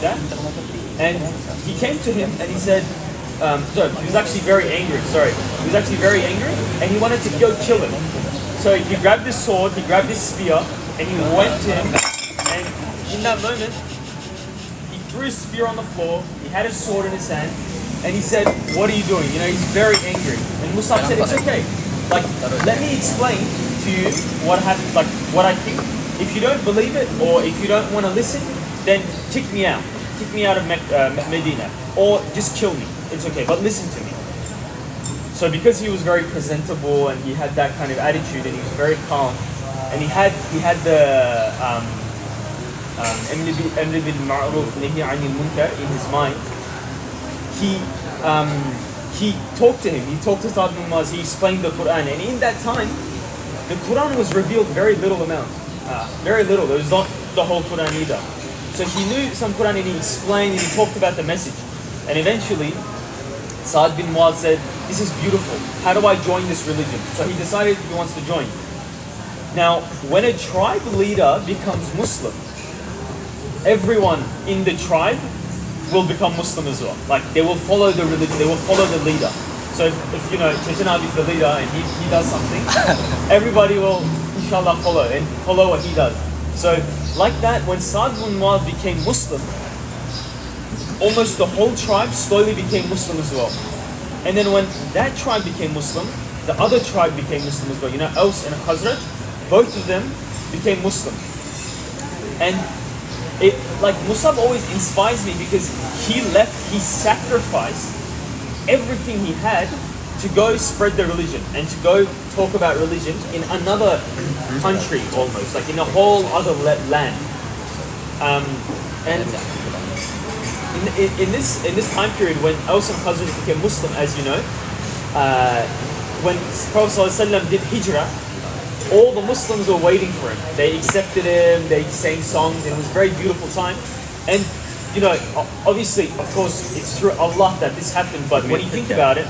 that. And he came to him and he said, he was actually very angry, He was actually very angry and he wanted to go kill him. So he grabbed his sword, he grabbed his spear, and he went to him. And in that moment, he threw his spear on the floor, he had his sword in his hand, and he said, "What are you doing?" You know, he's very angry. And Musab said, "It's okay. Like, let me explain to you what happened, like what I think. If you don't believe it, or if you don't want to listen, then kick me out. Kick me out of Medina. Or just kill me. It's okay, but listen to me." So because he was very presentable and he had that kind of attitude and he was very calm, and he had the Amr bil Ma'ruf Nahi Anil Munkar in his mind, he talked to him. He talked to Sa'd bin Mu'adh. He explained the Quran, and in that time, the Quran was revealed very little amount, very little. There was not the whole Quran either. So he knew some Quran and he explained and he talked about the message. And eventually, Sa'd bin Mu'adh said, "This is beautiful. How do I join this religion?" So he decided he wants to join. Now, when a tribe leader becomes Muslim, everyone in the tribe will become Muslim as well. Like, they will follow the religion, they will follow the leader. So if you know, Chechanabi is the leader and he does something, everybody will, inshallah, follow what he does. So, like that, when Sa'd bin Mu'adh became Muslim, almost the whole tribe slowly became Muslim as well. And then when that tribe became Muslim, the other tribe became Muslim as well. You know, Aus and Khazraj, both of them became Muslim. And it, like, Musab always inspires me because he sacrificed everything he had to go spread the religion and to go talk about religion in another country almost, like in a whole other land. And in this time period when Aus and Khazraj became Muslim, as you know, when Prophet ﷺ did Hijrah, all the Muslims were waiting for him. They accepted him, they sang songs, and it was a very beautiful time. And you know, obviously, of course, it's through Allah that this happened, but when you think about it,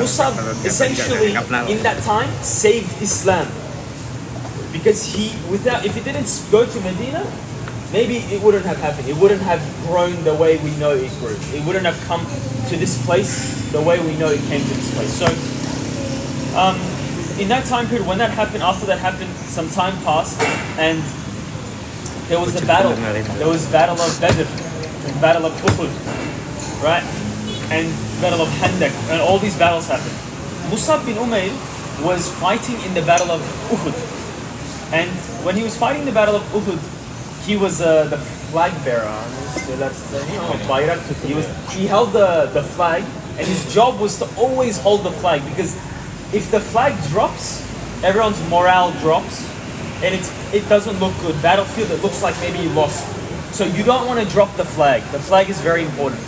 Musab essentially in that time saved Islam. Because if he didn't go to Medina, maybe it wouldn't have happened. It wouldn't have grown the way we know it grew. It wouldn't have come to this place the way we know it came to this place. So, in that time period, when that happened, after that happened, some time passed, and there was the battle. There was Battle of Badr, and Battle of Uhud, right? And Battle of Handak, and all these battles happened. Musab bin Umayr was fighting in the Battle of Uhud. And when he was fighting the Battle of Uhud, he was the flag bearer. He held the flag, and his job was to always hold the flag, because if the flag drops, everyone's morale drops, and it doesn't look good. Battlefield, it looks like maybe you lost. So you don't want to drop the flag. The flag is very important.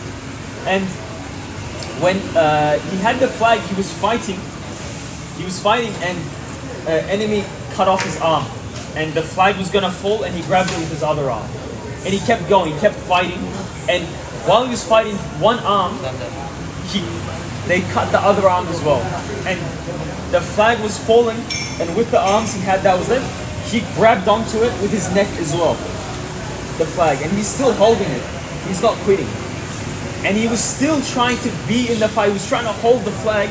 And when he had the flag, he was fighting, and enemy cut off his arm, and the flag was gonna fall, and he grabbed it with his other arm, and he kept going, he kept fighting, and while he was fighting one arm, they cut the other arm as well, and the flag was falling, and with the arms he had that was left, he grabbed onto it with his neck as well, the flag, and he's still holding it. He's not quitting. And he was still trying to be in the fight. He was trying to hold the flag.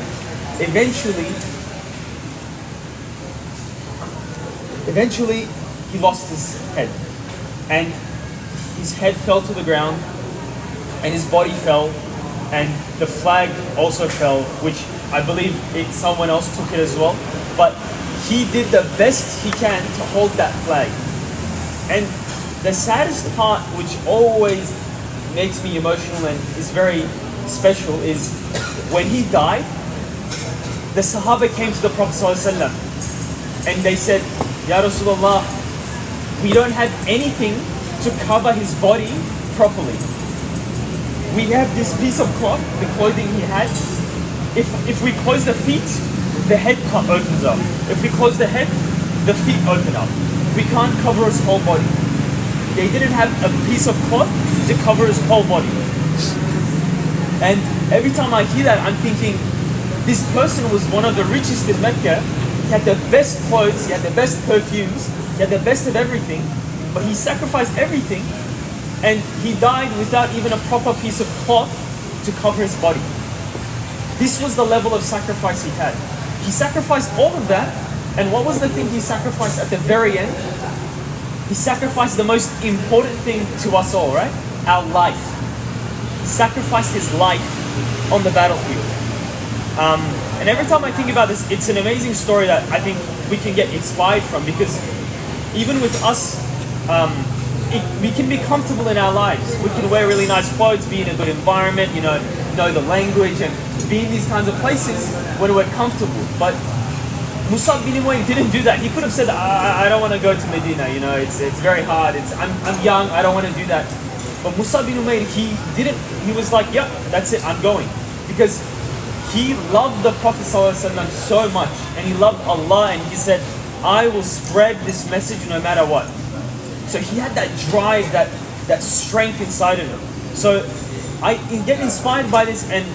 Eventually, he lost his head. And his head fell to the ground, and his body fell, and the flag also fell, which I believe someone else took it as well. But he did the best he can to hold that flag. And the saddest part, which always makes me emotional and is very special, is when he died, the Sahaba came to the Prophet ﷺ and they said, "Ya Rasulullah, we don't have anything to cover his body properly. We have this piece of cloth, the clothing he had. If we close the feet, the head opens up. If we close the head, the feet open up. We can't cover his whole body." They didn't have a piece of cloth to cover his whole body. And every time I hear that, I'm thinking, this person was one of the richest in Mecca. He had the best clothes, he had the best perfumes, he had the best of everything, but he sacrificed everything, And he died without even a proper piece of cloth to cover his body. This was the level of sacrifice he had. He sacrificed all of that, and what was the thing he sacrificed at the very end? He sacrificed the most important thing to us all, right? Our life. He sacrificed his life on the battlefield. And every time I think about this, it's an amazing story that I think we can get inspired from, because even with us, we can be comfortable in our lives. We can wear really nice clothes, be in a good environment, know the language, and be in these kinds of places when we're comfortable. But Musab bin Umayr didn't do that. He could have said, I don't want to go to Medina, it's very hard, I'm young, I don't want to do that. But Musab bin Umayr, he didn't. He was like, yep, that's it, I'm going. Because he loved the Prophet ﷺ so much, and he loved Allah, and he said, I will spread this message no matter what. So he had that drive, that strength inside of him. So I get inspired by this, and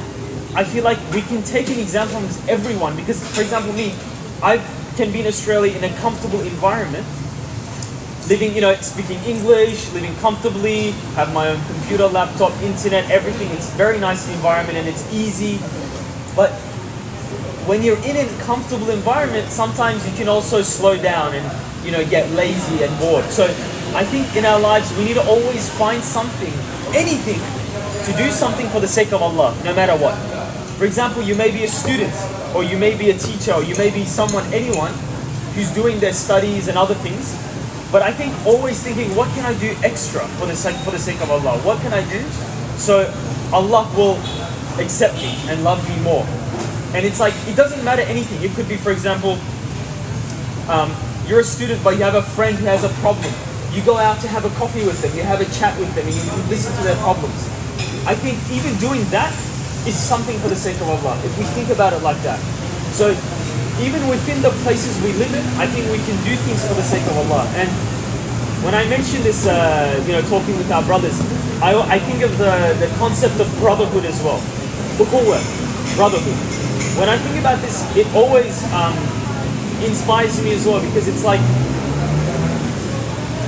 I feel like we can take an example from everyone. Because, for example, me, I can be in Australia in a comfortable environment, living, speaking English, living comfortably, have my own computer, laptop, internet, everything. It's a very nice environment and it's easy. But when you're in a comfortable environment, sometimes you can also slow down and, get lazy and bored. So I think in our lives, we need to always find something, anything, to do something for the sake of Allah, no matter what. For example, you may be a student, or you may be a teacher, or you may be anyone who's doing their studies and other things. But I think always thinking, what can I do extra for the sake of Allah? What can I do so Allah will accept me and love me more? And it's like, it doesn't matter anything. It could be, for example, you're a student, but you have a friend who has a problem. You go out to have a coffee with them, you have a chat with them, and you listen to their problems. I think even doing that is something for the sake of Allah, if we think about it like that. So even within the places we live in, I think we can do things for the sake of Allah. And when I mention this, talking with our brothers, I think of the concept of brotherhood as well. Ukhuwah, brotherhood. When I think about this, it always inspires me as well, because it's like,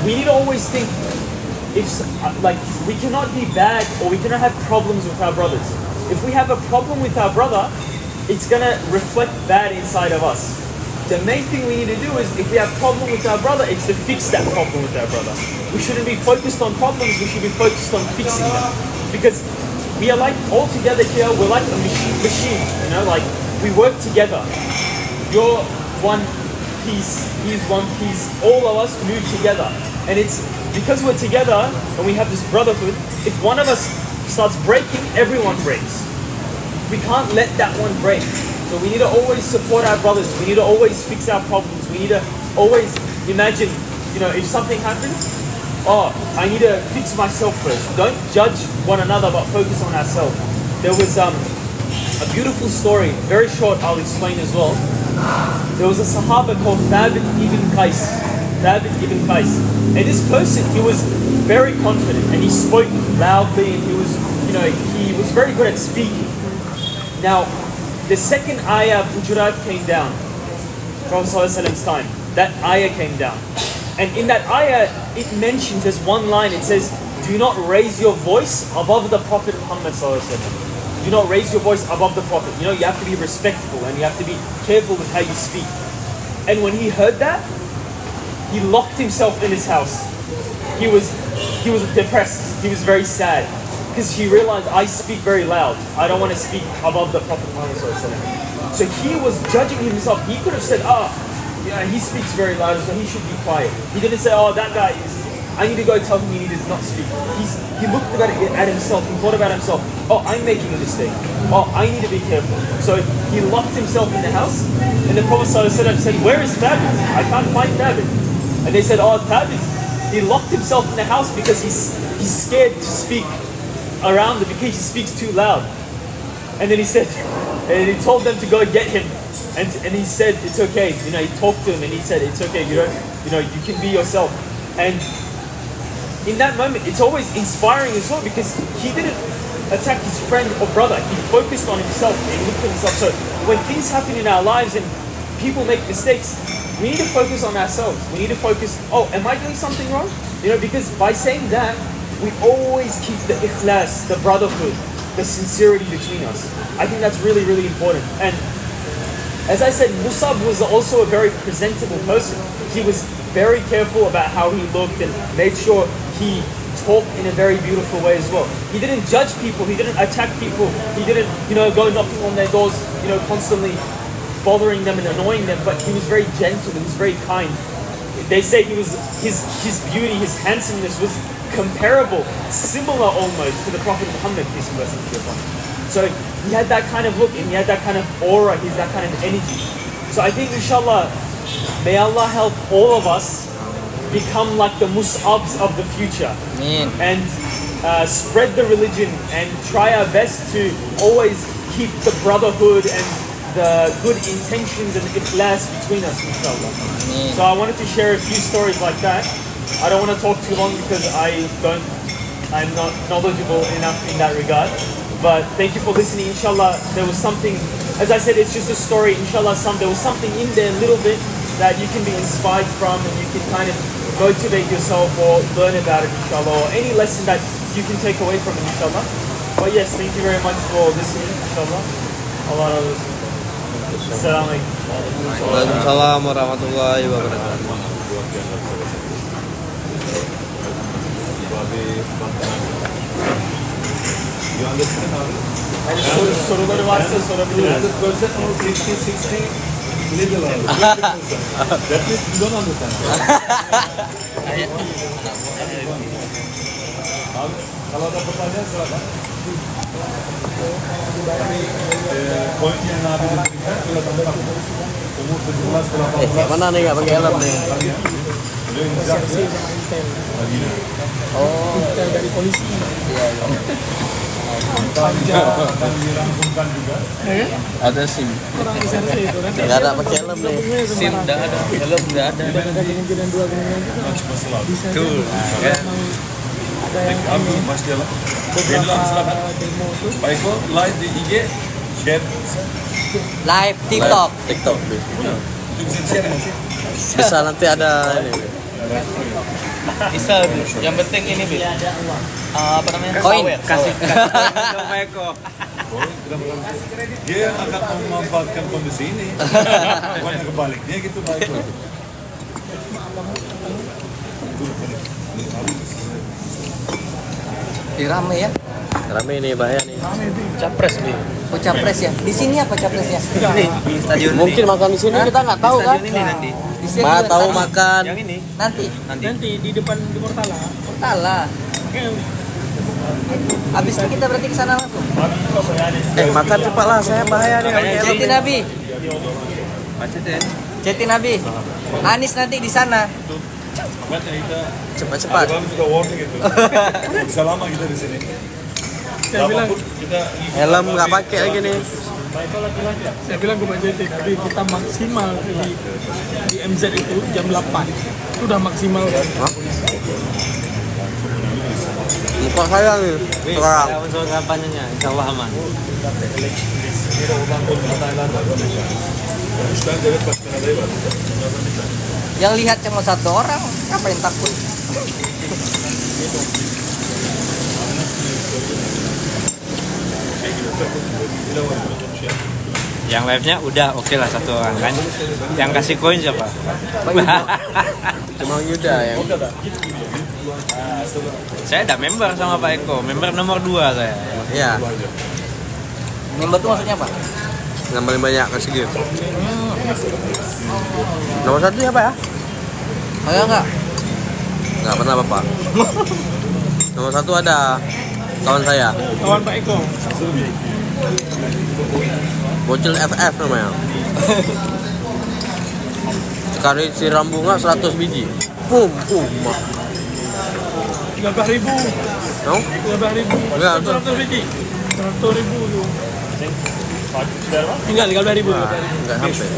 we need to always think, we cannot be bad, or we cannot have problems with our brothers. If we have a problem with our brother, it's going to reflect bad inside of us. The main thing we need to do is, if we have a problem with our brother, it's to fix that problem with our brother. We shouldn't be focused on problems, we should be focused on fixing them. Because we are like, all together here, we're like a machine, we work together. You're one piece, he's one piece, all of us move together. And it's because we're together and we have this brotherhood, if one of us starts breaking, everyone breaks. We can't let that one break. So we need to always support our brothers. We need to always fix our problems. We need to always imagine, if something happens, I need to fix myself first. Don't judge one another, but focus on ourselves. There was a beautiful story, very short, I'll explain as well. There was a Sahaba called s.a.w. And this person, he was very confident and he spoke loudly, and he was very good at speaking. Now, the second ayah of Hujurat came down, Prophet ﷺ's time. That ayah came down. And in that ayah, it mentions, there's one line, it says, do not raise your voice above the Prophet Muhammad ﷺ. Do not raise your voice above the Prophet. You have to be respectful and you have to be careful with how you speak. And when he heard that, he locked himself in his house. He was depressed. He was very sad, because he realized, I speak very loud. I don't want to speak above the Prophet Muhammad ﷺ. So he was judging himself. He could have said, he speaks very loud, so he should be quiet. He didn't say, that guy I need to go tell him he needs not speak. He looked at himself. He thought about himself. I'm making a mistake. I need to be careful. So he locked himself in the house, and the Prophet ﷺ said, where is Thabit? I can't find Thabit. And they said, Thabit, he locked himself in the house because he's scared to speak around him because he speaks too loud. And then he said, and he told them to go get him. And he said, it's okay. He talked to him and he said, it's okay. You can be yourself. And in that moment, it's always inspiring as well, because he didn't attack his friend or brother. He focused on himself and he looked at himself. So when things happen in our lives and people make mistakes, we need to focus on ourselves. We need to focus, am I doing something wrong? Because by saying that, we always keep the ikhlas, the brotherhood, the sincerity between us. I think that's really, really important. And as I said, Musab was also a very presentable person. He was very careful about how he looked and made sure he talked in a very beautiful way as well. He didn't judge people, he didn't attack people, he didn't, go knocking on their doors, constantly bothering them and annoying them, but he was very gentle, he was very kind. They say he was his beauty, his handsomeness was comparable, similar almost to the Prophet Muhammad, peace and blessings be upon him. So he had that kind of look and he had that kind of aura, he had that kind of energy. So I think inshallah, may Allah help all of us become like the Mus'abs of the future. And spread the religion and try our best to always keep the brotherhood and the good intentions and ikhlas between us, inshallah. So I wanted to share a few stories like that. I don't want to talk too long because I'm not knowledgeable enough in that regard. But thank you for listening. Inshallah, there was something, as I said, it's just a story. Inshallah, there was something in there a little bit that you can be inspired from and you can kind of motivate yourself or learn about it, inshallah, or any lesson that you can take away from it, inshallah. But yes, thank you very much for listening, inshallah. Allah knows. Assalamualaikum. Waalaikumsalam warahmatullahi wabarakatuh. Soruları varsa sorabilirim. Little that means you don't understand. Kalau ada pertanyaan silakan. Poin yang ada di sini silakan tetap. Umur 17 ke 18. Mana nih nggak pakai helm nih? Oh, dari polisi. Dan dirangkumkan juga. Ada SIM. Orang di sana itu kan. Nggak ada pakai helm nih. SIM nggak ada, helm nggak ada. Ada kemungkinan dua kemungkinan juga. Bisa Betul. ada yang Mas Jalan. beberapa demo itu. Pak Eko, live di IG, share. Live TikTok. TikTok. Itu bisa share nggak sih? Bisa nanti ada ini. Bisa, yang penting ini Bil. Apa namanya? Koin. Kasih Pak Eko. Dia akan memanfaatkan kondisi ini. Bukan kebaliknya gitu Pak Eko. rame ya. Rame nih bahaya nih. Capres Bil. Oh capres ya? Di sini apa capresnya? Ini di stadion Mungkin makan di sini kita nggak tahu kan? Stadion ini nanti. Di sini Mah juga tahu tadi. makan. Yang ini Nanti. Nanti di depan di Mortala. Portala. Habis itu kita berarti ke sana langsung. Makan cepat lah, saya bahaya nih. Jati Nabi. macet ya. Jati Nabi. Anis nanti di sana. Cepat-cepat. Kami juga warning gitu. Bisa lama kita di sini. Saya bilang, Kita Helm nggak pakai lagi nih. saya bilang ke Pak Jati, tadi kita maksimal di MZ itu jam 8. Itu udah maksimal kan? Muka saya nih sekarang. Unsur kampanyenya, insya Allah aman. Yang lihat cuma satu orang, ngapain takut? Yang live-nya udah oke lah satu orang kan. Yang kasih koin siapa? Cuma Yuda yang. Saya udah member sama Pak Eko, member nomor 2 saya. Iya. Member itu maksudnya apa? Ngambilin banyak kasih gift. Nomor 1 siapa ya? Saya enggak. Nggak pernah bapak. Nomor 1 ada kawan saya. Kawan Pak Eko. Bocil FF namanya. Sekali siram bunga 100 biji. Pum. 13.000. No? 13.000. Enggak, tuh. 100 biji. 100.000 tuh. Tinggal 13.000. Enggak sampai.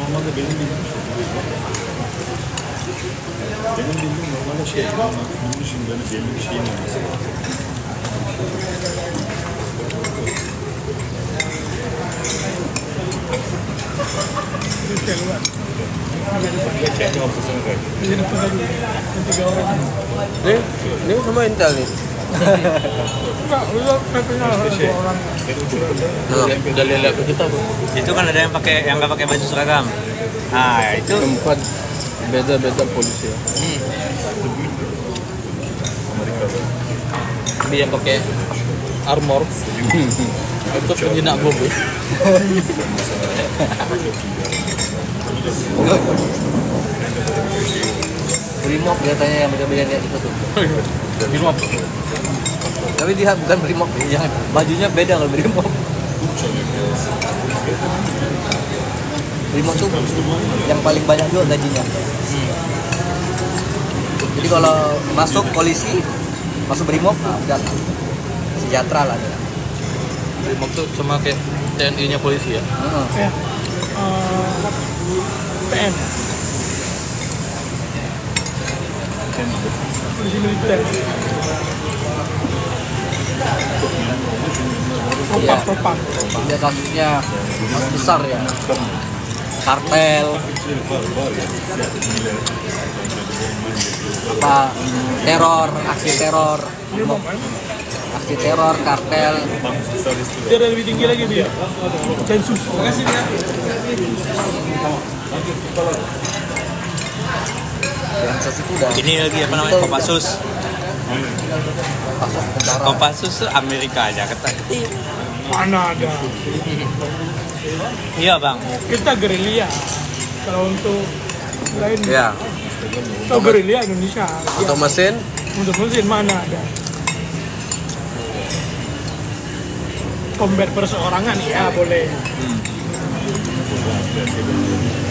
normalde benim bildiğim Benim bildiğim normalde bunun için böyle belli bir şeyin olması lazım. Kendi hafızasına kaydı. Ini semua Intel nih. Enggak, udah PP-nya dua orang. Udah lihat ke kita, Bu. Itu kan ada yang nggak pakai baju seragam. Nah, itu Tempat beda-beda polisi ya. dia yang pakai armor. Itu penjinak bom. Brimob katanya yang beda-beda lihat itu tuh. Brimob. Tapi dia bukan Brimob, yang bajunya beda kalau Brimob. Brimob tuh yang paling banyak juga gajinya. Jadi kalau masuk polisi, masuk Brimob, udah sejahtera lah dia. Brimob tuh sama kayak TNI-nya polisi ya. Ya. PN. Polisi militer. Propam. Dia kasusnya kasus besar ya. Kartel, teror, aksi teror, kartel. Dia ada lebih tinggi lagi dia. Densus. Makasih dia. Densus itu udah Ini lagi apa namanya? Kopassus. kasus tentara. Kopassus tuh Amerika aja kata. Mana ada? Iya, Bang. Kita gerilya. Kalau untuk lain, Ya, kalau gerilya Indonesia. untuk Ya. mesin Untuk mesin mana ada? Combat perseorangan ya boleh.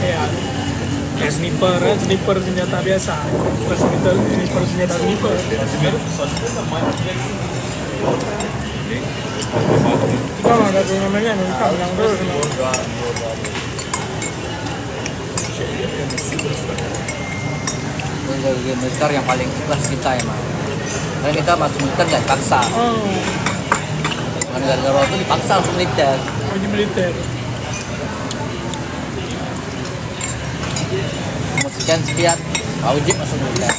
Ya. Kayak sniper senjata biasa. Bukan sniper senjata sniper. Kita nggak ada turnamennya Indonesia menang terus. Militer yang paling ikhlas kita emang. Karena kita masuk militer nggak dipaksa. Oh, Negara-negara itu dipaksa masuk militer. wajib militer. Sekian wajib masuk militer.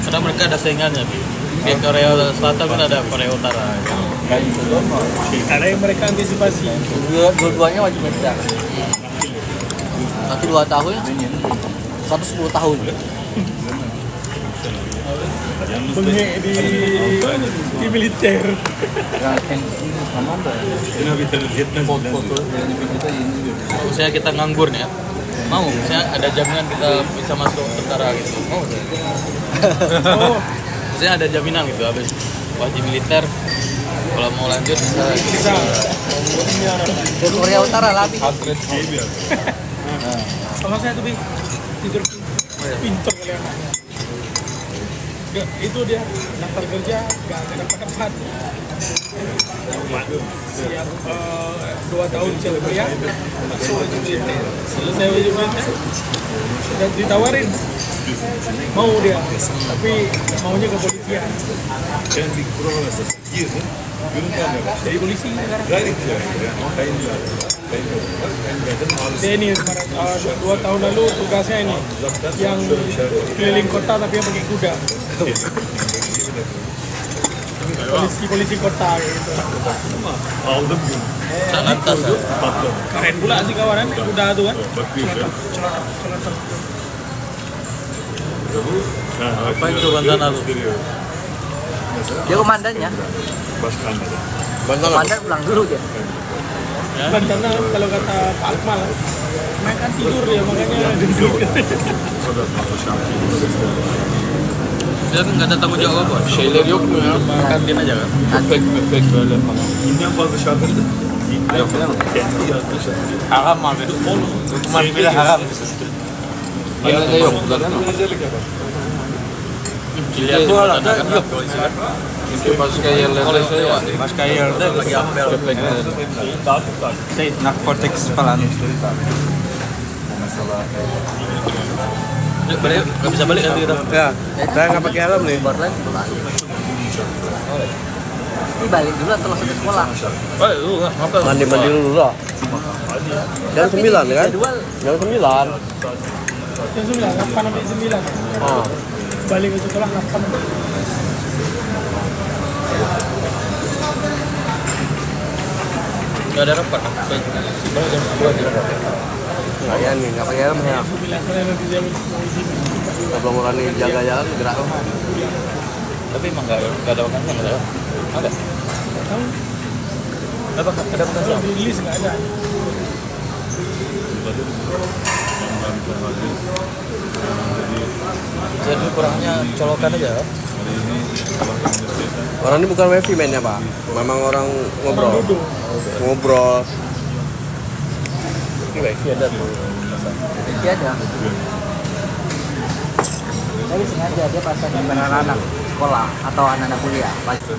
Karena mereka ada saingannya. Di Korea Selatan kan ada Korea Utara. Ada yang mereka antisipasi. Dua-duanya wajib militer. Nanti 2 tahun, 110 tahun. Bengek di militer. Cenab-ı yetmez. Misalnya kita nganggur nih ya. Mau, misalnya ada jaminan kita bisa masuk tentara gitu. Mau. Oh, Misalnya ada jaminan gitu habis wajib militer. Kalau mau lanjut bisa bisa. Ke Korea Utara lagi. Sama saya tuh tidur pinter kali anaknya. Gak, itu dia daftar kerja gak dapat. Siap 2 tahun siap kuliah, masuk wajib militer. Selesai wajib militer, dan ditawarin mau dia, tapi maunya kepolisian. Ben bir kural arası girdim. Görüntü almaya Jadi polisi sekarang. Gayret yani. O kayınlar. Kayınlardan maalesef. Dia ini 2 tahun lalu tugasnya ini yang keliling kota tapi yang pakai kuda. Polisi kota gitu. Aldım gün. lantas ya. Patladı. Keren pula sih kawanan kuda tuh kan. Bakıyor. Apa itu Bantana lu? Dia komandannya. Başkanları. Komandan pulang dulu dia. Bantana kalau kata Pak Akmal, mereka tidur ya makanya duduk. Dia kan nggak ada tanggung jawab apa. şeyler yok mu ya? Kantin aja kan. Köpek böyle falan. Binden fazla şarkısı. Yok ya. Kendi yazdığı şarkı. Haram abi. Hukuman bilang haram. Yine de yok burada değil mi? Özellik yapar. Dilihat tuh ada kan polisi kan. Çünkü başka yerlerde şey var. Başka yerde lagi apel. Köpekler. Narkotik falan. Balik, nggak bisa balik nanti kita. Ya, saya nggak pakai helm nih. Baru lagi balik. Ini balik dulu atau langsung ke sekolah? Oh, lu ngapa? Mandi dulu lah. Jam 9 kan? Jadwal Jam 9. Jam 9, 8 sampai 9. Oh. Balik ke sekolah 8. Nggak ada rapat. Baru jam 10 aja. Nggak ya nih, nggak pakai helm ya. Saya nanti dia mau izin. Kalau ngurani jaga jalan gerak. Tapi emang nggak ada vakansi, nggak ada. Ada? Tahu? Ada vakansi? Kalau di list nggak ada. Jadi kurangnya colokan aja. Orang ini bukan wifi mainnya Pak. Memang orang ngobrol. Duduk. Ngobrol. Ini wifi ada tuh. Dia ada. Tapi sengaja dia pasangnya anak-anak sekolah atau anak-anak kuliah. Pasti.